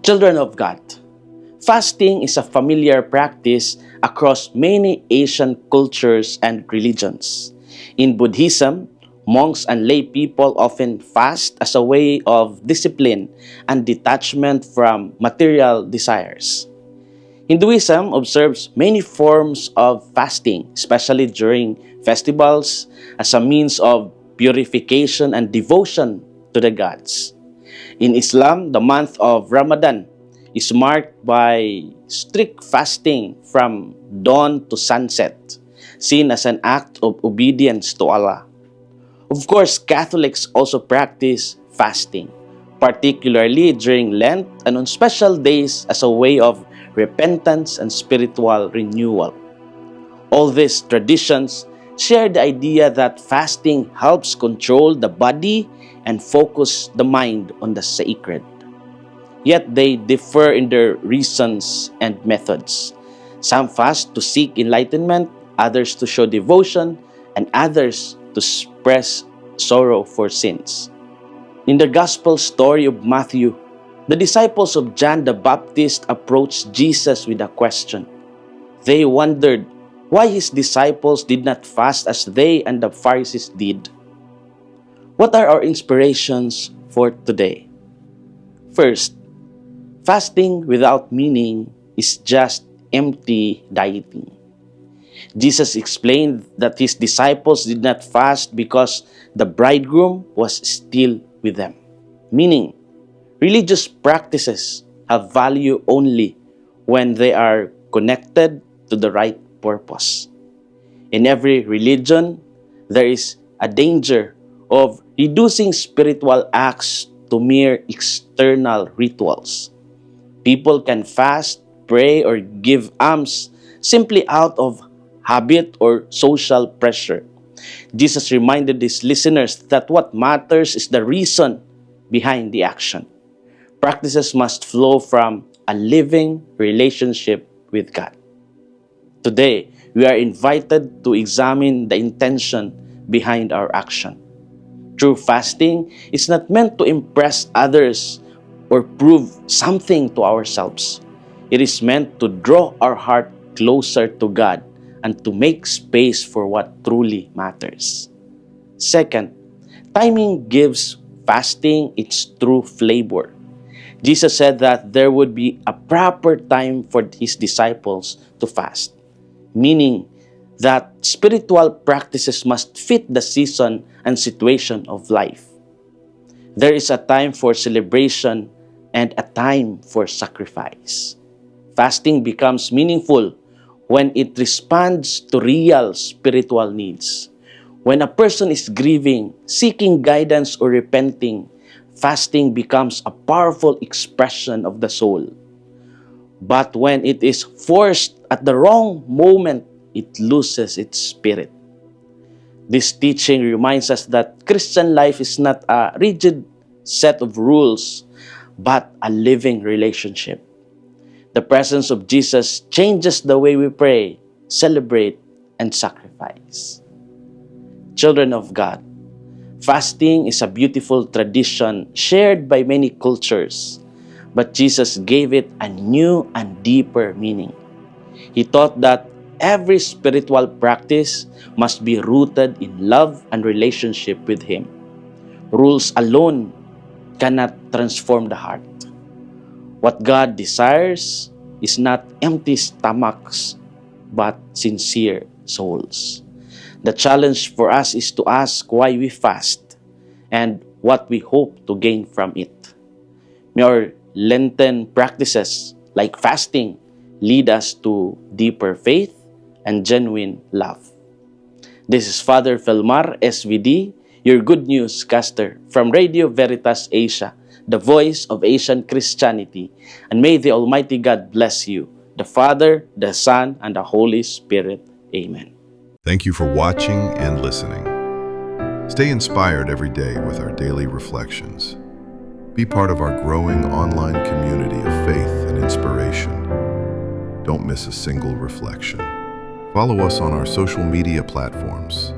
Children of God, fasting is a familiar practice across many Asian cultures and religions. In Buddhism, monks and lay people often fast as a way of discipline and detachment from material desires. Hinduism observes many forms of fasting, especially during festivals, as a means of purification and devotion to the gods. In Islam, the month of Ramadan is marked by strict fasting from dawn to sunset, seen as an act of obedience to Allah. Of course, Catholics also practice fasting, particularly during Lent and on special days as a way of repentance and spiritual renewal. All these traditions share the idea that fasting helps control the body and focus the mind on the sacred. Yet they differ in their reasons and methods. Some fast to seek enlightenment, others to show devotion, and others to express sorrow for sins. In the Gospel story of Matthew, the disciples of John the Baptist approached Jesus with a question. They wondered why his disciples did not fast as they and the Pharisees did. What are our inspirations for today? First, fasting without meaning is just empty dieting. Jesus explained that his disciples did not fast because the bridegroom was still with them. Meaning, religious practices have value only when they are connected to the right purpose. In every religion, there is a danger of reducing spiritual acts to mere external rituals. People can fast, pray, or give alms simply out of habit or social pressure. Jesus reminded his listeners that what matters is the reason behind the action. Practices must flow from a living relationship with God. Today, we are invited to examine the intention behind our action. True fasting is not meant to impress others or prove something to ourselves. It is meant to draw our heart closer to God and to make space for what truly matters. Second, timing gives fasting its true flavor. Jesus said that there would be a proper time for his disciples to fast, meaning that spiritual practices must fit the season and situation of life. There is a time for celebration and a time for sacrifice. Fasting becomes meaningful when it responds to real spiritual needs. When a person is grieving, seeking guidance, or repenting, fasting becomes a powerful expression of the soul. But when it is forced at the wrong moment, it loses its spirit. This teaching reminds us that Christian life is not a rigid set of rules, but a living relationship. The presence of Jesus changes the way we pray, celebrate, and sacrifice. Children of God, fasting is a beautiful tradition shared by many cultures, but Jesus gave it a new and deeper meaning. He taught that every spiritual practice must be rooted in love and relationship with Him. Rules alone cannot transform the heart. What God desires is not empty stomachs, but sincere souls. The challenge for us is to ask why we fast and what we hope to gain from it. May our Lenten practices like fasting lead us to deeper faith and genuine love. This is Father Felmar, SVD, your Good News caster from Radio Veritas Asia, the voice of Asian Christianity. And may the Almighty God bless you, the Father, the Son, and the Holy Spirit. Amen. Thank you for watching and listening. Stay inspired every day with our daily reflections. Be part of our growing online community of faith and inspiration. Don't miss a single reflection. Follow us on our social media platforms